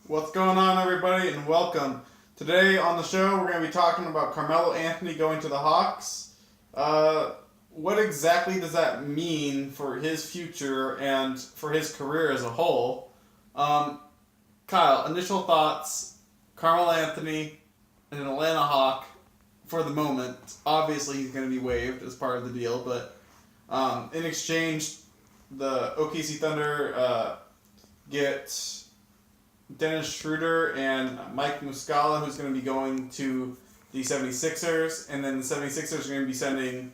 What's going on, everybody, and welcome. Today on the show, we're going to be talking about Carmelo Anthony going to the Hawks. What exactly does that mean for his future and for his career as a whole? Um, Kyle, initial thoughts. Carmelo Anthony, an Atlanta Hawk for the moment. Obviously, he's going to be waived as part of the deal, but in exchange, the OKC Thunder get Dennis Schroeder and Mike Muscala, who's going to be going to the 76ers. And then the 76ers are going to be sending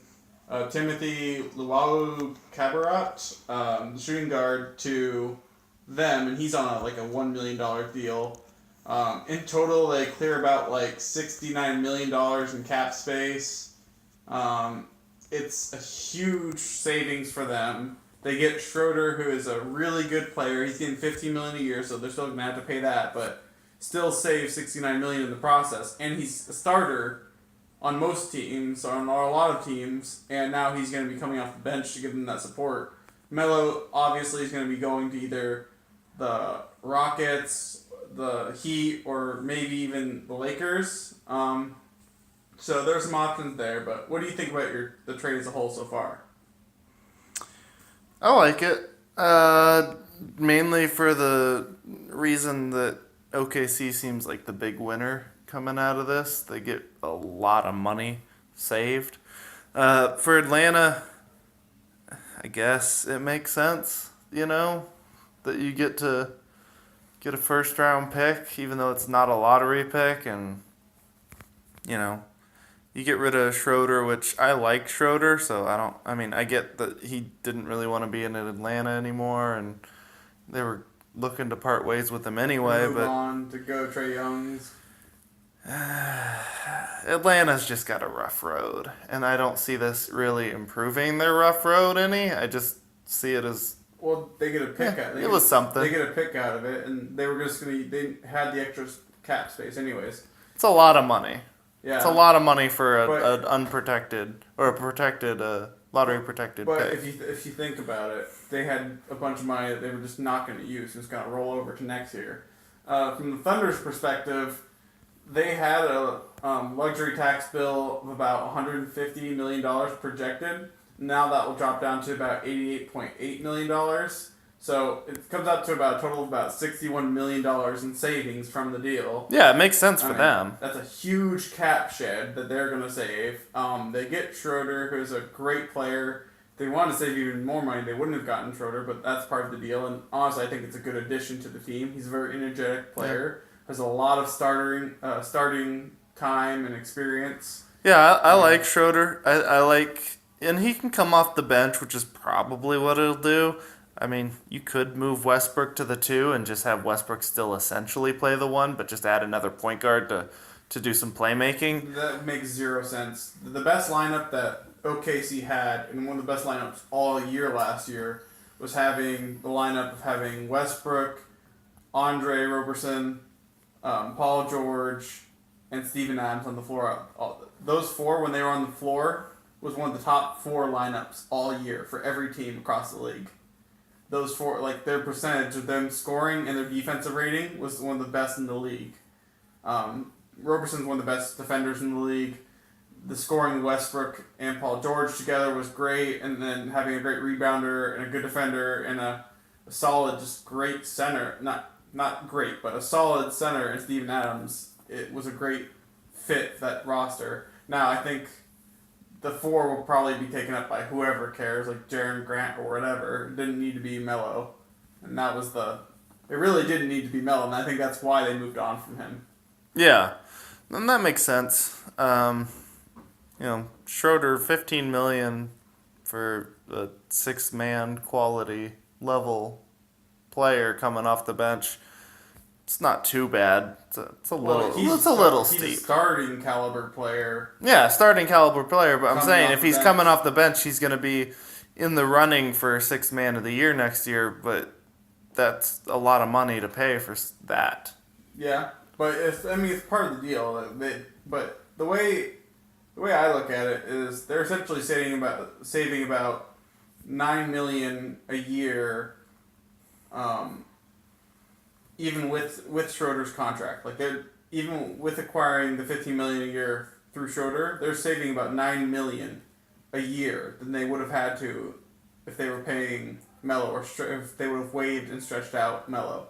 Timothy Luau Cabaret, the shooting guard, to them. And he's on a $1 million deal. In total, they clear about $69 million in cap space. It's a huge savings for them. They get Schroeder, who is a really good player. He's getting $15 million a year, so they're still gonna have to pay that, but still save $69 million in the process. And he's a starter on most teams, or on a lot of teams, and now he's gonna be coming off the bench to give them that support. Melo obviously is gonna be going to either the Rockets, the Heat, or maybe even the Lakers. So there's some options there. But what do you think about the trade as a whole so far? I like it. Mainly for the reason that OKC seems like the big winner coming out of this. They get a lot of money saved. For Atlanta, I guess it makes sense, that you get to get a first round pick, even though it's not a lottery pick, and, you get rid of Schroeder, which I like Schroeder, so I get that he didn't really want to be in Atlanta anymore, and they were looking to part ways with him anyway, Move but on to go Trey Young's. Atlanta's just got a rough road, and I don't see this really improving their rough road any. I just see it as, Well, they get a pick out. it was something. They get a pick out of it, and they were just gonna. They had the extra cap space, anyways. It's a lot of money. Yeah, It's a lot of money for But- an unprotected or a protected lottery protected But pick. if you think about it, they had a bunch of money that they were just not going to use. It was going to roll over to next year. From the Thunder's perspective, they had a luxury tax bill of about $150 million projected. Now that will drop down to about $88.8 million. So it comes out to about a total of about $61 million in savings from the deal. Yeah, it makes sense for I mean, them. That's a huge cap shed that they're going to save. They get Schroeder, who's a great player. If they wanted to save even more money, they wouldn't have gotten Schroeder, but that's part of the deal. And honestly, I think it's a good addition to the team. He's a very energetic player. Has a lot of starting time and experience. Yeah, I like Schroeder. I like, and he can come off the bench, which is probably what it'll do. I mean, you could move Westbrook to the 2 and just have Westbrook still essentially play the 1, but just add another point guard to do some playmaking. That makes zero sense. The best lineup that OKC had, and one of the best lineups all year last year, was having the lineup of having Westbrook, Andre Roberson, Paul George, and Steven Adams on the floor. Those four, when they were on the floor, was one of the top 4 lineups all year for every team across the league. Those four, their percentage of them scoring and their defensive rating was one of the best in the league. Roberson's one of the best defenders in the league. The scoring Westbrook and Paul George together was great, and then having a great rebounder and a good defender and a solid, just great center. Not great, but a solid center in Steven Adams. It was a great fit for that roster. Now I think the 4 will probably be taken up by whoever cares, like Jaren Grant or whatever. It didn't need to be Melo. And that was it really didn't need to be Melo, and I think that's why they moved on from him. Yeah, and that makes sense. Schroeder, $15 million for a 6-man quality level player coming off the bench. It's not too bad. It's a little steep. He's a starting caliber player. Yeah, starting caliber player, but I'm Coming saying off if the he's bench. coming off the bench, he's going to be in the running for 6th man of the year next year, but that's a lot of money to pay for that. Yeah, but it's part of the deal. But the way I look at it is they're essentially saving about $9 million a year, even with Schroeder's contract, like even with acquiring the $15 million a year through Schroeder, they're saving about $9 million a year than they would have had to if they were paying Melo, or if they would have waived and stretched out Melo.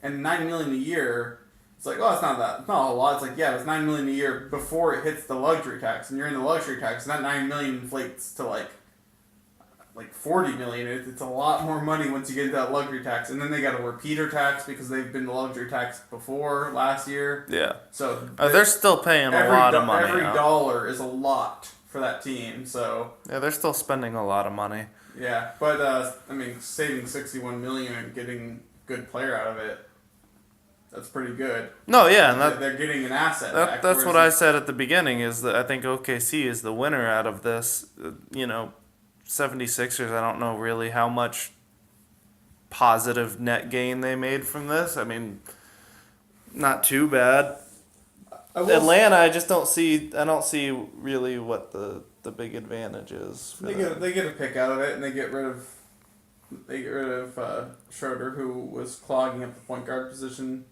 And $9 million a year, it's like, oh, it's not a lot. It's like, yeah, it's $9 million a year before it hits the luxury tax, and you're in the luxury tax, and that $9 million inflates to like $40 million. It's a lot more money once you get into that luxury tax, and then they got a repeater tax because they've been the luxury tax before last year. Yeah. So they're still paying a lot of money. Every dollar is a lot for that team. So yeah, they're still spending a lot of money. Yeah, but I mean, saving $61 million and getting a good player out of it, that's pretty good. No, yeah, and they're getting an asset back. That's what I said at the beginning, is that I think OKC is the winner out of this. 76ers, I don't know really how much positive net gain they made from this. I mean, not too bad. Atlanta, I don't see really what the big advantage is. They get a pick out of it, and they get rid of Schroeder, who was clogging up the point guard position.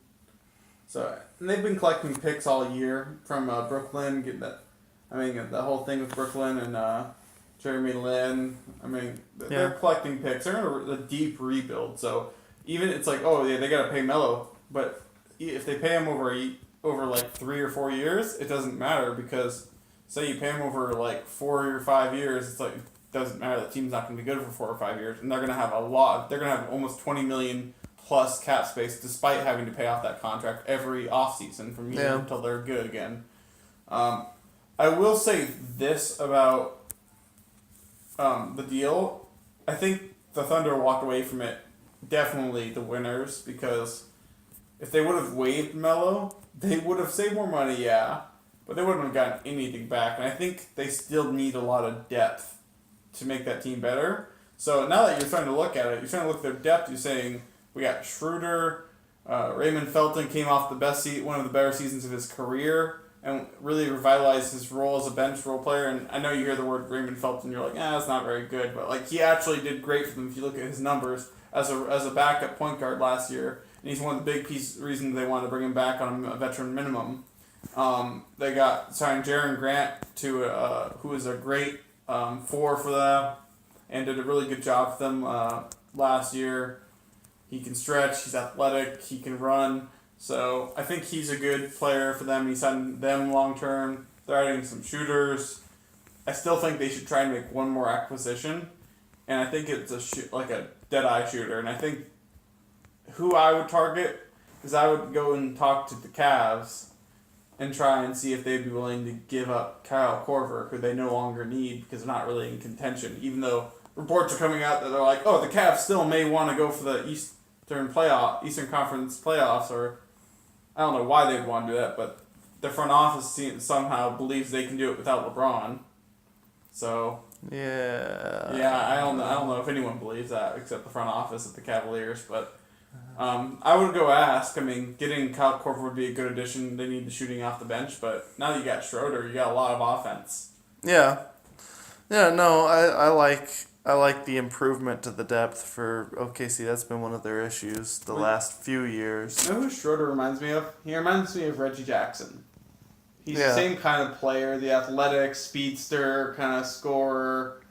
So, and they've been collecting picks all year from Brooklyn. The whole thing with Brooklyn and Jeremy Lin. I mean, they're collecting picks. They're in a deep rebuild. So even it's like, oh yeah, they got to pay Melo, but if they pay him over like 3 or 4 years, it doesn't matter, because say you pay him over like 4 or 5 years, it's like, it doesn't matter. The team's not going to be good for 4 or 5 years, and they're going to have almost $20 million plus cap space, despite having to pay off that contract every offseason from here until they're good again. I will say this about the deal. I think the Thunder walked away from it definitely the winners, because if they would have waived Melo, they would have saved more money, but they wouldn't have gotten anything back. And I think they still need a lot of depth to make that team better. So now that you're starting to look at it, you're starting to look at their depth, you're saying, we got Schroeder, Raymond Felton came off one of the better seasons of his career, and really revitalized his role as a bench role player. And I know you hear the word Raymond Felton, you're like, it's not very good, but like, he actually did great for them if you look at his numbers as a backup point guard last year. And he's one of the big reasons they wanted to bring him back on a veteran minimum. They signed Jaren Grant who was a great 4 for them, and did a really good job for them last year. He can stretch, he's athletic, he can run. So I think he's a good player for them. He signed them long term. They're adding some shooters. I still think they should try and make one more acquisition, and I think it's like a dead-eye shooter. And I think who I would target is I would go and talk to the Cavs and try and see if they'd be willing to give up Kyle Korver, who they no longer need because they're not really in contention. Even though reports are coming out that they're like, oh, the Cavs still may want to go for the Eastern Conference playoffs, or I don't know why they'd want to do that, but the front office somehow believes they can do it without LeBron. So I don't know if anyone believes that except the front office at the Cavaliers, but I would go ask. I mean, getting Kyle Korver would be a good addition. They need the shooting off the bench, but now that you got Schroeder, you got a lot of offense. Yeah. No, I like the improvement to the depth for OKC. That's been one of their issues the last few years. You know who Schroeder reminds me of? He reminds me of Reggie Jackson. He's the same kind of player, the athletic, speedster, kind of scorer.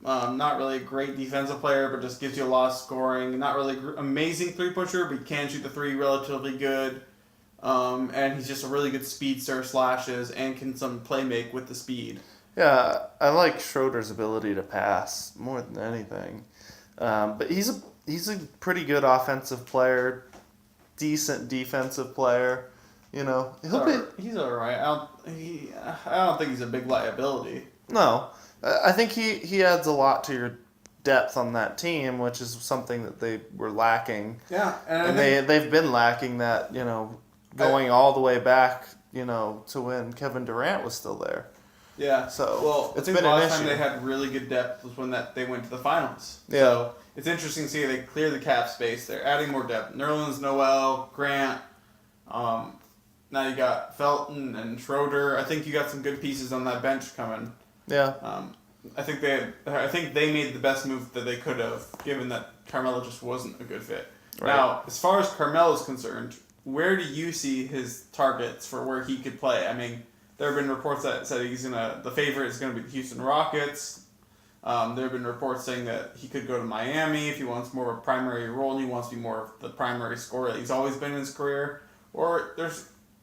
Not really a great defensive player, but just gives you a lot of scoring. Not really amazing three-point shooter, but he can shoot the three relatively good. And he's just a really good speedster, slashes, and can some play make with the speed. Yeah, I like Schroeder's ability to pass more than anything. But he's a pretty good offensive player, decent defensive player. You know, he's all right. I don't think he's a big liability. No, I think he adds a lot to your depth on that team, which is something that they were lacking. Yeah, and they've been lacking that. You know, going all the way back. You know, to when Kevin Durant was still there. Yeah. So it's been an issue. The last time they had really good depth was when they went to the finals. Yeah. So it's interesting to see they clear the cap space. They're adding more depth. Nerlens Noel, Grant. Now you got Felton and Schroeder. I think you got some good pieces on that bench coming. Yeah. I think they made the best move that they could have, given that Carmelo just wasn't a good fit. Right. Now, as far as Carmelo is concerned, where do you see his targets for where he could play? I mean, there have been reports that said the favorite is going to be the Houston Rockets. There have been reports saying that he could go to Miami if he wants more of a primary role and he wants to be more of the primary scorer that he's always been in his career. Or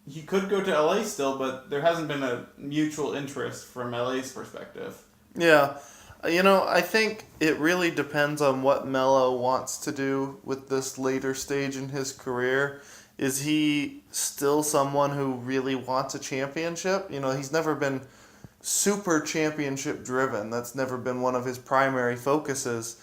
he could go to LA still, but there hasn't been a mutual interest from LA's perspective. Yeah. I think it really depends on what Melo wants to do with this later stage in his career. Is he still someone who really wants a championship? He's never been super championship driven. That's never been one of his primary focuses.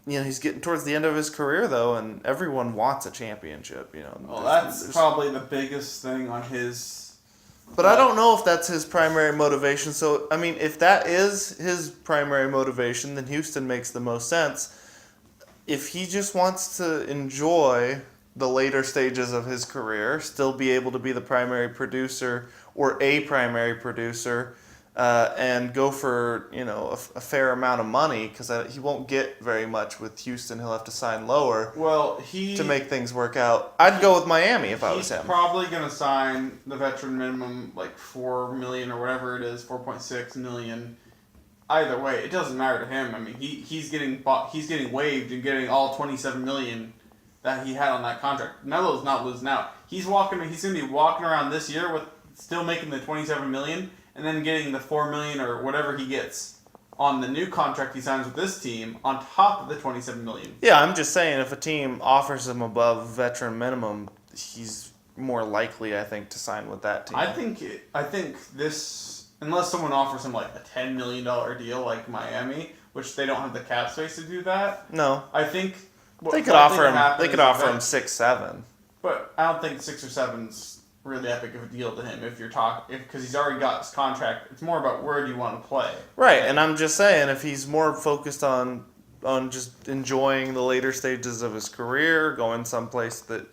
He's getting towards the end of his career, though, and everyone wants a championship. Well, that's probably the biggest thing on his... But I don't know if that's his primary motivation. So, I mean, if that is his primary motivation, then Houston makes the most sense. If he just wants to enjoy the later stages of his career, still be able to be the primary producer or a primary producer, and go for a fair amount of money, because he won't get very much with Houston. He'll have to sign lower. Well, to make things work out. I'd go with Miami if I was him. He's probably going to sign the veteran minimum, like $4 million or whatever it is, $4.6 million. Either way, it doesn't matter to him. I mean, he's getting waived and getting all $27 million that he had on that contract. Melo's not losing out. He's going to be walking around this year with still making the $27 million. And then getting the $4 million or whatever he gets on the new contract he signs with this team on top of the $27 million. Yeah, I'm just saying if a team offers him above veteran minimum, he's more likely, I think, to sign with that team. I think this, unless someone offers him like a $10 million deal like Miami, which they don't have the cap space to do that. No, I think they could offer him. They could offer him 6-7. But I don't think 6 or 7's really that big of a deal to him because he's already got his contract. It's more about where do you want to play. Right, and I'm just saying if he's more focused on just enjoying the later stages of his career, going someplace that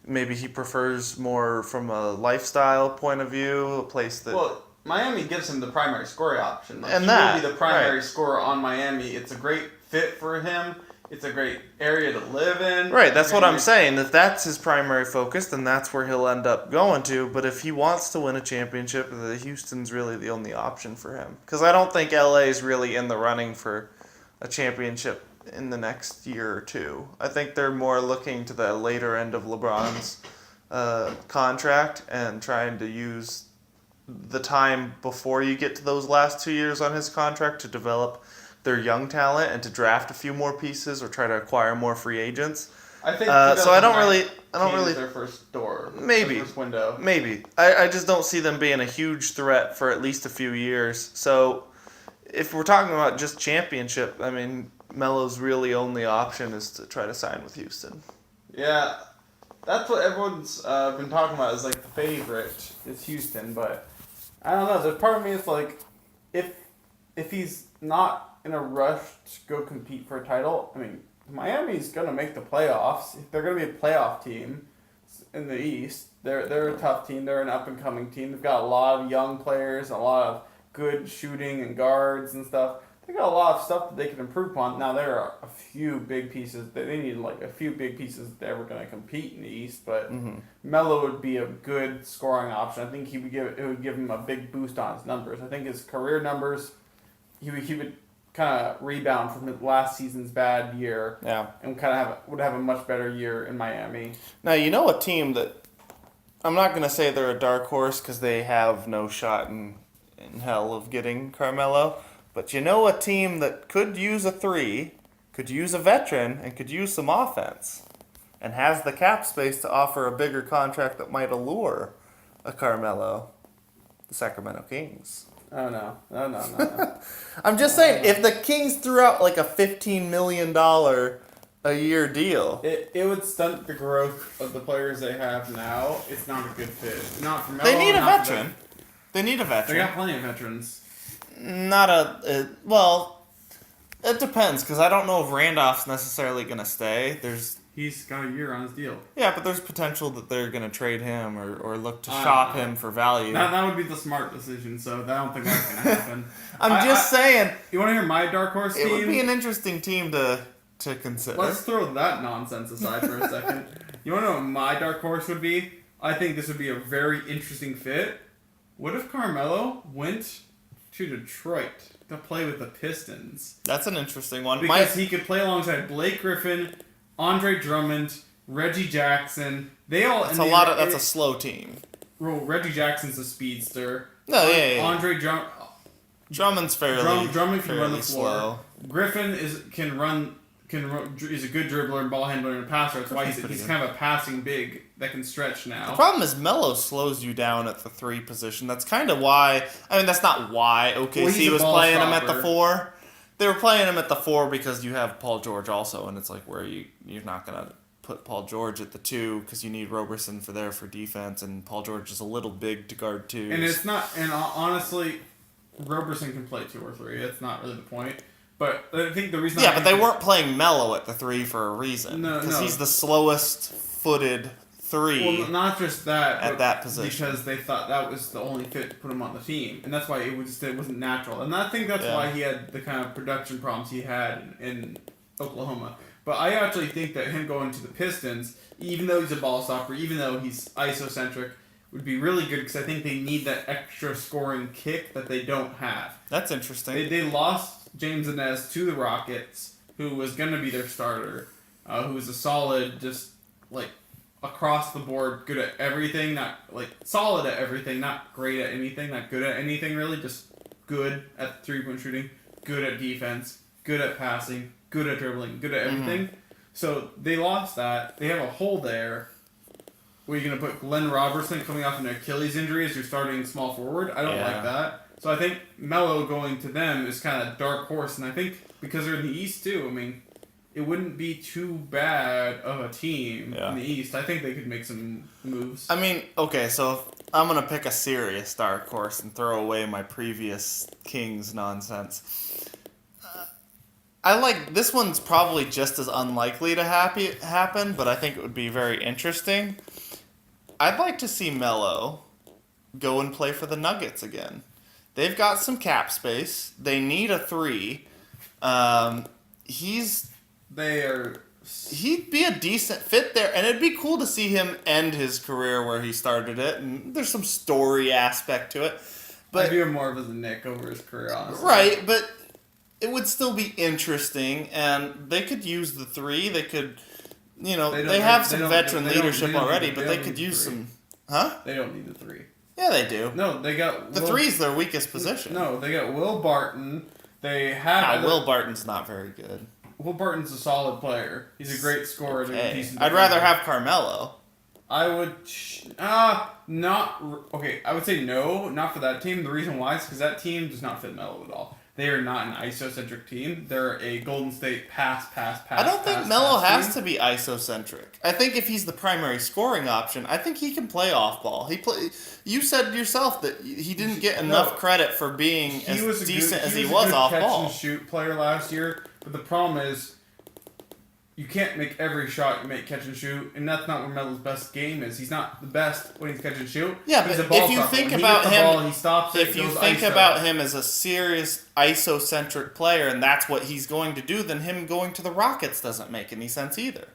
maybe he prefers more from a lifestyle point of view, a place that... Well, Miami gives him the primary scoring option. And he that, will be the primary right. scorer on Miami. It's a great fit for him. It's a great area to live in. Right, that's what I'm saying. If that's his primary focus, then that's where he'll end up going to. But if he wants to win a championship, Houston's really the only option for him. Because I don't think LA is really in the running for a championship in the next year or two. I think they're more looking to the later end of LeBron's contract and trying to use the time before you get to those last 2 years on his contract to develop their young talent and to draft a few more pieces or try to acquire more free agents. I think so. I don't really. Their first door. Maybe. Their first window. Maybe. I just don't see them being a huge threat for at least a few years. So, if we're talking about just championship, I mean, Melo's really only option is to try to sign with Houston. Yeah, that's what everyone's been talking about. Is like the favorite is Houston, but I don't know. There's part of me is like, if he's not in a rush to go compete for a title, I mean, Miami's gonna make the playoffs. If they're gonna be a playoff team in the East, they're a tough team. They're an up and coming team. They've got a lot of young players, a lot of good shooting and guards and stuff. They got a lot of stuff that they can improve upon. Now there are a few big pieces that they need, like a few big pieces that they're gonna compete in the East. But Melo would be a good scoring option. I think it would give him a big boost on his numbers. I think his career numbers, he would kind of rebound from his last season's bad year. Yeah. And would have a much better year in Miami. Now, a team that I'm not going to say they're a dark horse because they have no shot in hell of getting Carmelo, but a team that could use a 3, could use a veteran, and could use some offense, and has the cap space to offer a bigger contract that might allure a Carmelo, the Sacramento Kings. Oh, no. I'm just saying, if the Kings threw out like a $15 million a year deal. It would stunt the growth of the players they have now. It's not a good fit. Not for Melo. They need a veteran. They need a veteran. They got plenty of veterans. Well, it depends, because I don't know if Randolph's necessarily going to stay. He's got a year on his deal. Yeah, but there's potential that they're going to trade him or look to shop him for value. That would be the smart decision, so I don't think that's going to happen. I'm just saying. You want to hear my dark horse team? It would be an interesting team to to consider. Let's throw that nonsense aside for a second. You want to know what my dark horse would be? I think this would be a very interesting fit. What if Carmelo went to Detroit to play with the Pistons? That's an interesting one. Because he could play alongside Blake Griffin, Andre Drummond, Reggie Jackson. They all. That's a slow team. Well, Reggie Jackson's a speedster. No, yeah. Andre Drummond's Drummond can fairly run the floor. slow. Griffin is a good dribbler and ball handler and passer. That's why he's kind of a passing big that can stretch now. The problem is Melo slows you down at the 3 position. That's kind of why. I mean, that's not why OKC was playing him at the 4. They were playing him at the 4 because you have Paul George also, and it's like where you're not gonna put Paul George at the 2 because you need Roberson for defense, and Paul George is a little big to guard 2s. And it's not. And honestly, Roberson can play 2 or 3. That's not really the point. But I think the reason. Yeah, but they weren't playing Melo at the 3 for a reason. Because he's the slowest footed 3. Well, not just that. At that position. Because they thought that was the only fit to put him on the team, and that's why it wasn't natural. And I think that's why he had the kind of production problems he had in Oklahoma. But I actually think that him going to the Pistons, even though he's a ball stopper, even though he's isocentric, would be really good because I think they need that extra scoring kick that they don't have. That's interesting. They lost James Inez to the Rockets, who was going to be their starter, who was a solid, just like across the board, good at everything, not like solid at everything, not great at anything, not good at anything really, just good at 3-point shooting, good at defense, good at passing, good at dribbling, good at everything. Mm-hmm. So they lost that. They have a hole there. Where you're going to put Glenn Robertson coming off an Achilles injury as your starting small forward? I don't like that. So I think Melo going to them is kind of dark horse, and I think because they're in the East too, I mean, it wouldn't be too bad of a team in the East. I think they could make some moves. I mean, okay, so I'm going to pick a serious dark horse and throw away my previous Kings nonsense. This one's probably just as unlikely to happen, but I think it would be very interesting. I'd like to see Melo go and play for the Nuggets again. They've got some cap space. They need a 3. He'd be a decent fit there, and it'd be cool to see him end his career where he started it. And there's some story aspect to it, but I view him more of as a Nick over his career, honestly. Right, but it would still be interesting, and they could use the 3. They could. They have some veteran leadership already, but they could use some... Huh? They don't need the 3. Yeah, they do. No, they got... The 3 is their weakest position. No, they got Will Barton. They have... Will Barton's not very good. Will Barton's a solid player. He's a great scorer. Okay. I'd rather have Carmelo. I would... not... Okay, I would say no, not for that team. The reason why is because that team does not fit Melo at all. They are not an isocentric team. They're a Golden State pass. I don't think Melo has to be isocentric. I think if he's the primary scoring option, I think he can play off ball. You said yourself that he didn't get enough credit for being as decent as he was off ball. He was a good catch and shoot player last year, but the problem is you can't make every shot you make catch and shoot, and that's not where Melo's best game is. He's not the best when he's catch and shoot. Yeah, but if you think about him, he stops it. If you think about him as a serious isocentric player, and that's what he's going to do, then him going to the Rockets doesn't make any sense either.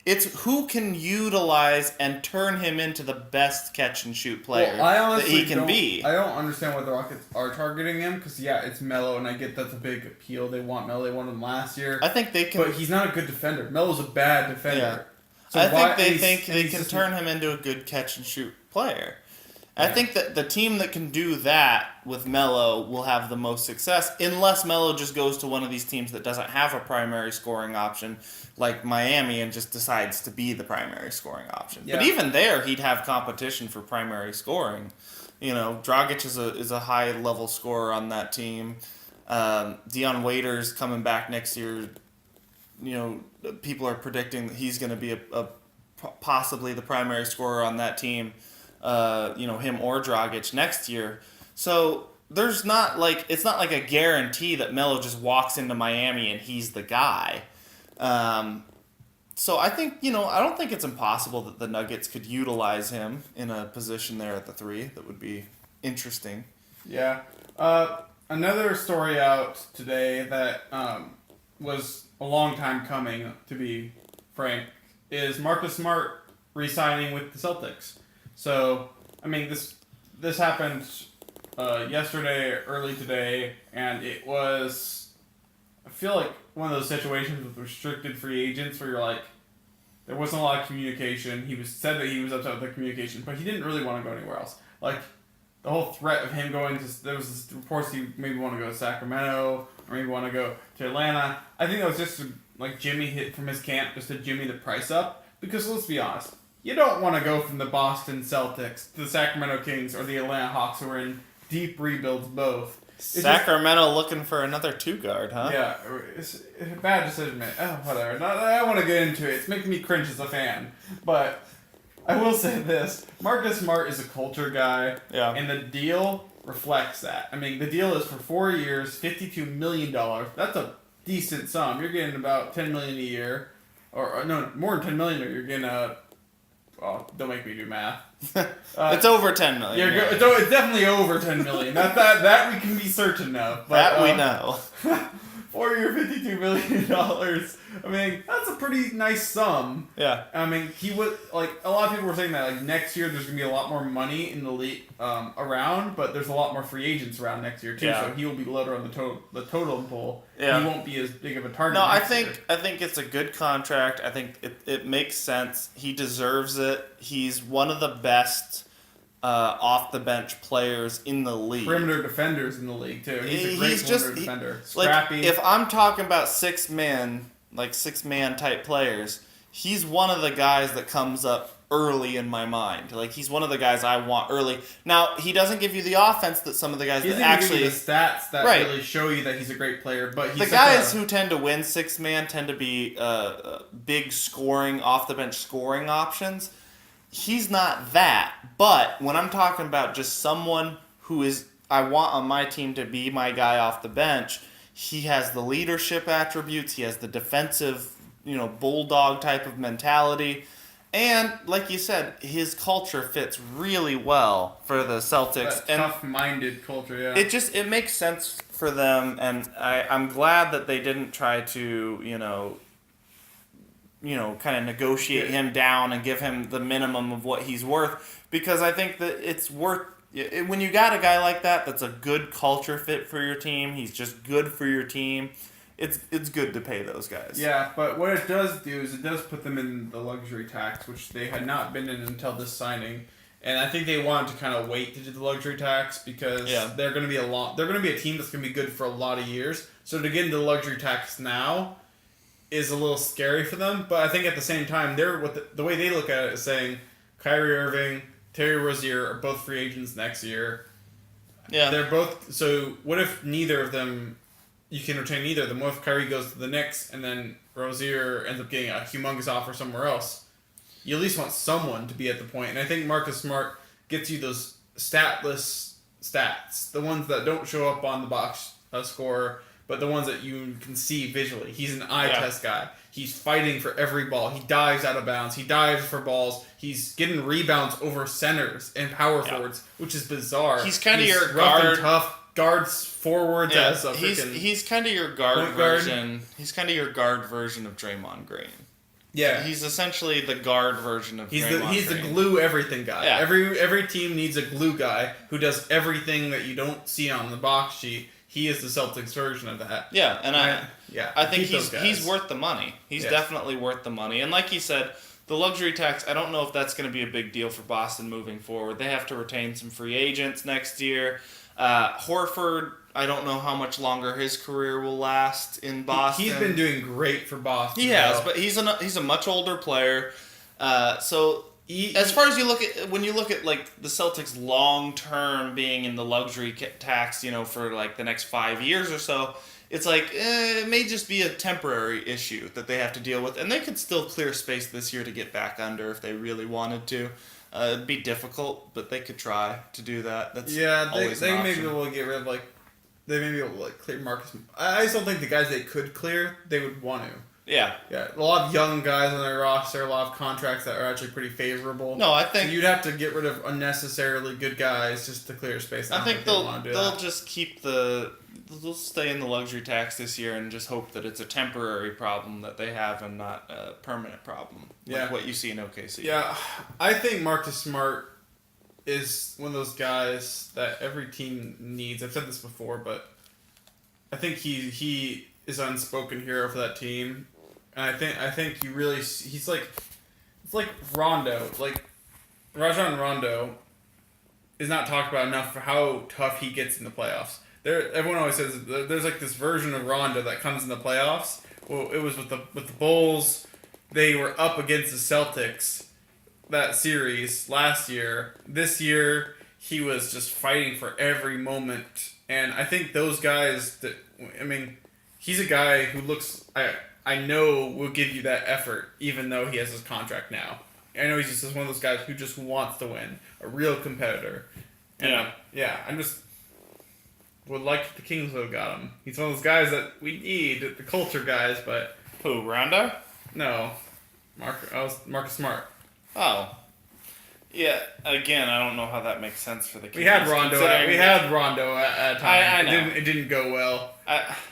It's who can utilize and turn him into the best catch and shoot player that he can be. I don't understand why the Rockets are targeting him because it's Melo, and I get that's a big appeal. They want Melo. They wanted him last year. I think they can, but he's not a good defender. Melo's a bad defender. Yeah. So I think they can turn him into a good catch and shoot player. I think that the team that can do that with Melo will have the most success, unless Melo just goes to one of these teams that doesn't have a primary scoring option, like Miami, and just decides to be the primary scoring option. Yeah. But even there, he'd have competition for primary scoring. Dragic is a high level scorer on that team. Dion Waiters coming back next year. People are predicting that he's going to be a possibly the primary scorer on that team. Him or Dragic next year. So it's not like a guarantee that Melo just walks into Miami and he's the guy. So I think, I don't think it's impossible that the Nuggets could utilize him in a position there at the 3. That would be interesting. Yeah. Another story out today that was a long time coming, to be frank, is Marcus Smart re-signing with the Celtics. So, I mean, this happened yesterday, early today, and it was, I feel like one of those situations with restricted free agents where you're like, there wasn't a lot of communication. He said that he was upset with the communication, but he didn't really want to go anywhere else. Like, the whole threat of him going to, there was reports he maybe want to go to Sacramento, or maybe want to go to Atlanta. I think that was just like Jimmy hit from his camp just to jimmy the price up, because let's be honest, you don't want to go from the Boston Celtics to the Sacramento Kings or the Atlanta Hawks, who are in deep rebuilds both. Sacramento looking for another 2-guard, huh? Yeah, it's a bad decision, man. Oh, whatever. I don't want to get into it. It's making me cringe as a fan. But I will say this. Marcus Smart is a culture guy. Yeah. And the deal reflects that. I mean, the deal is for 4 years, $52 million. That's a decent sum. You're getting about $10 million a year. Or no, more than $10 million, or you're getting oh, don't make me do math. It's over 10 million. It's definitely over 10 million. That we can be certain of. But, that we know. 4 year, $52 million. I mean, that's a pretty nice sum. Yeah. I mean, he would, like, a lot of people were saying that, like, next year there's going to be a lot more money in the league around, but there's a lot more free agents around next year, too, yeah. So he will be lower on the totem pole. Yeah. He won't be as big of a target. No, I year. think it's a good contract. I think it makes sense. He deserves it. He's one of the best off the bench players in the league. Perimeter defenders in the league, too. He's a great perimeter defender. Scrappy. Like, if I'm talking about six-man type players, he's one of the guys that comes up early in my mind. Like, he's one of the guys I want early. Now, he doesn't give you the offense that some of the guys that actually... Give you the stats that really show you that he's a great player, but he's the guys who tend to win six-man tend to be big scoring, off-the-bench scoring options. He's not that, but when I'm talking about just someone who is I want on my team to be my guy off the bench, he has the leadership attributes, he has the defensive, bulldog type of mentality, and like you said, his culture fits really well for the Celtics. That tough-minded culture, yeah. It makes sense for them, and I'm glad that they didn't try to, kind of negotiate him down and give him the minimum of what he's worth, because I think that it's worth when you got a guy like that that's a good culture fit for your team. He's just good for your team. It's good to pay those guys. Yeah, but what it does do is it does put them in the luxury tax, which they had not been in until this signing. And I think they wanted to kind of wait to do the luxury tax because they're going to be a team that's going to be good for a lot of years. So to get into the luxury tax now is a little scary for them, but I think at the same time, the way they look at it is saying Kyrie Irving, Terry Rozier are both free agents next year. Yeah. They're both, so what if neither of them, you can retain either of them? What if Kyrie goes to the Knicks and then Rozier ends up getting a humongous offer somewhere else? You at least want someone to be at the point, and I think Marcus Smart gets you those statless stats, the ones that don't show up on the box score, but the ones that you can see visually. He's an eye test guy. He's fighting for every ball. He dives out of bounds. He dives for balls. He's getting rebounds over centers and power forwards, which is bizarre. He's kind of your rough guard. and tough, guards forwards as a he's kind of your guard version. He's kind of your guard version of Draymond Green. Yeah, he's essentially the guard version of Draymond Green. He's the glue everything guy. Yeah. Every team needs a glue guy who does everything that you don't see on the box sheet. He is the Celtics version of that. Yeah, and I think he's worth the money. He's definitely worth the money. And like you said, the luxury tax, I don't know if that's going to be a big deal for Boston moving forward. They have to retain some free agents next year. Horford, I don't know how much longer his career will last in Boston. He's been doing great for Boston. He has, but he's a much older player. As far as when you look at like the Celtics long term being in the luxury tax, for like the next 5 years or so, it's like it may just be a temporary issue that they have to deal with, and they could still clear space this year to get back under if they really wanted to. It'd be difficult, but they could try to do that. That's they may be able to get rid of they may be able to clear Marcus. I just don't think the guys they could clear they would want to. Yeah. Yeah, a lot of young guys on their roster, a lot of contracts that are actually pretty favorable. No, I think so you'd have to get rid of unnecessarily good guys just to clear space. I think want to do they'll that. just they'll stay in the luxury tax this year and just hope that it's a temporary problem that they have and not a permanent problem. Like what you see in OKC. Yeah, I think Marcus Smart is one of those guys that every team needs. I've said this before, but I think he is an unspoken hero for that team. And I think he's like, it's like Rondo, like Rajon Rondo is not talked about enough for how tough he gets in the playoffs. Everyone always says there's like this version of Rondo that comes in the playoffs. Well, it was with the Bulls. They were up against the Celtics that series last year. This year he was just fighting for every moment, and I think those guys he's a guy who looks I know will give you that effort, even though he has his contract now. I know he's just one of those guys who just wants to win, a real competitor. And I just would like if the Kings would have got him. He's one of those guys that we need, the culture guys, but... Who, Rondo? No. Marcus Smart. Oh. Yeah, again, I don't know how that makes sense for the Kings. We had Rondo at a time. I know. It didn't go well.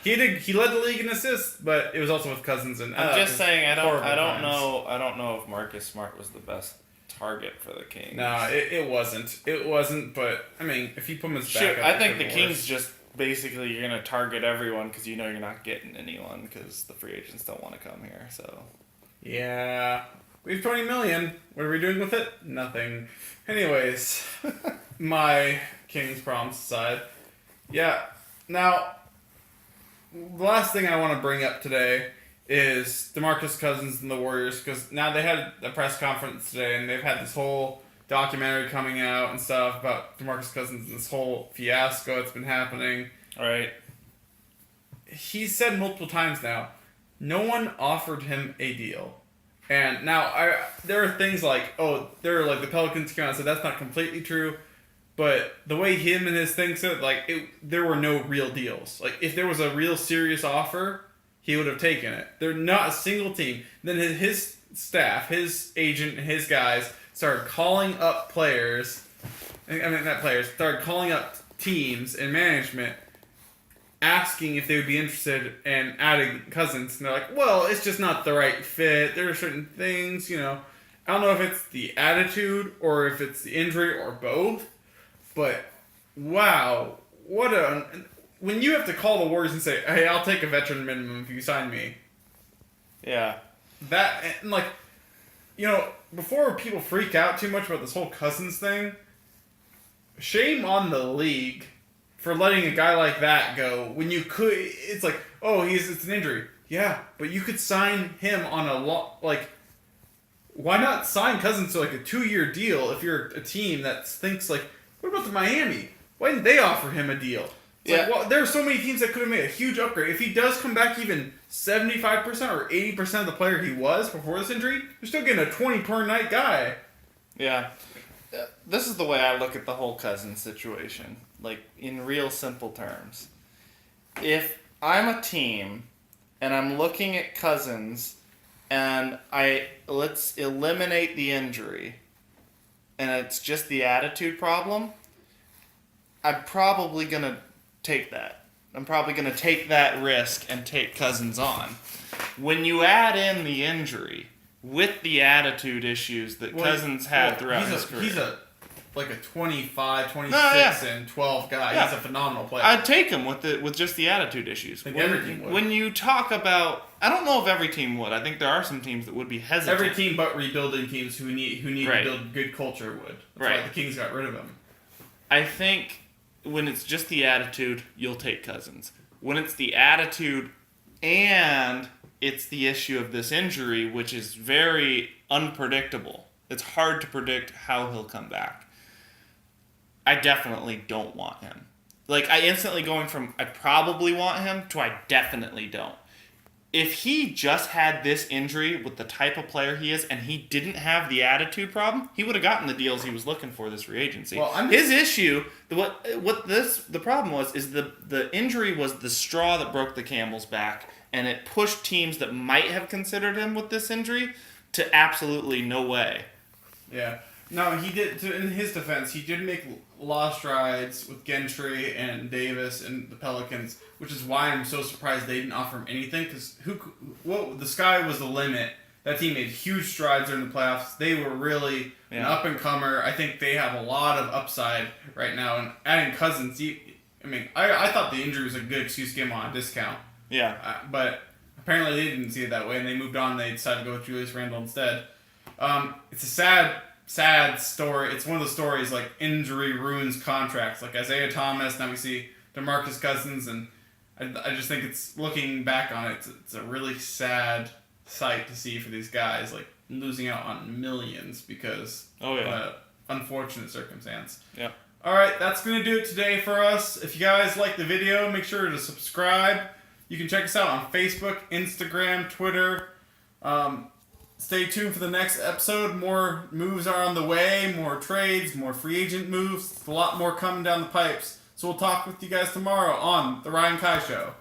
He led the league in assists, but it was also with Cousins and I'm just saying I don't know if Marcus Smart was the best target for the Kings. No, it wasn't. It wasn't, but I mean, if you put him as backup, I think the Kings just basically you're going to target everyone because you know you're not getting anyone because the free agents don't want to come here. So yeah. We have $20 million. What are we doing with it? Nothing. Anyways, my Kings problems aside. Yeah. Now, the last thing I want to bring up today is DeMarcus Cousins and the Warriors, because now they had a press conference today and they've had this whole documentary coming out and stuff about DeMarcus Cousins and this whole fiasco that's been happening. All right. He's said multiple times now, no one offered him a deal. And now, there are things like, the Pelicans came out and said that's not completely true, but the way him and his thing said, there were no real deals. Like, if there was a real serious offer, he would have taken it. There's not a single team. Then his staff, his agent, and his guys started calling up started calling up teams and management asking if they would be interested in adding Cousins. And they're like, well, it's just not the right fit. There are certain things, I don't know if it's the attitude or if it's the injury or both. But, wow, when you have to call the Warriors and say, hey, I'll take a veteran minimum if you sign me. Yeah. That, and before people freak out too much about this whole Cousins thing, shame on the league for letting a guy like that go when you could. It's like, it's an injury. Yeah, but you could sign him on why not sign Cousins to a 2-year deal if you're a team that thinks what about the Miami? Why didn't they offer him a deal? There are so many teams that could have made a huge upgrade. If he does come back even 75% or 80% of the player he was before this injury, you're still getting a 20 per night guy. Yeah. This is the way I look at the whole Cousins situation. In real simple terms. If I'm a team and I'm looking at Cousins and let's eliminate the injury and it's just the attitude problem, I'm probably going to take that. I'm probably going to take that risk and take Cousins on. When you add in the injury with the attitude issues that Cousins had throughout his career. He's a 25, 26, and 12 guy. Yeah. He's a phenomenal player. I'd take him with just the attitude issues. Every team would. When you talk about, I don't know if every team would. I think there are some teams that would be hesitant. Every team but rebuilding teams who need to build good culture would. That's why the Kings got rid of him. I think when it's just the attitude, you'll take Cousins. When it's the attitude and it's the issue of this injury, which is very unpredictable. It's hard to predict how he'll come back. I definitely don't want him. I instantly going from I probably want him to I definitely don't. if he just had this injury with the type of player he is, and he didn't have the attitude problem, he would have gotten the deals he was looking for this free agency. Well, his issue, the problem was, is the injury was the straw that broke the camel's back, and it pushed teams that might have considered him with this injury to absolutely no way. Yeah. No, he did. In his defense, he did make lost strides with Gentry and Davis and the Pelicans, which is why I'm so surprised they didn't offer him anything. Because the sky was the limit. That team made huge strides during the playoffs. They were really an up and comer. I think they have a lot of upside right now. And adding Cousins, I thought the injury was a good excuse to get him on a discount. Yeah. But apparently they didn't see it that way, and they moved on. They decided to go with Julius Randle instead. It's a sad story. It's one of the stories like injury ruins contracts. Like Isaiah Thomas, now we see DeMarcus Cousins, and I just think it's, looking back on it, it's a really sad sight to see for these guys, like losing out on millions because of an unfortunate circumstance. Yeah. All right, that's going to do it today for us. If you guys like the video, make sure to subscribe. You can check us out on Facebook, Instagram, Twitter. Stay tuned for the next episode. More moves are on the way, more trades, more free agent moves. A lot more coming down the pipes. So we'll talk with you guys tomorrow on The Ryan Kai Show.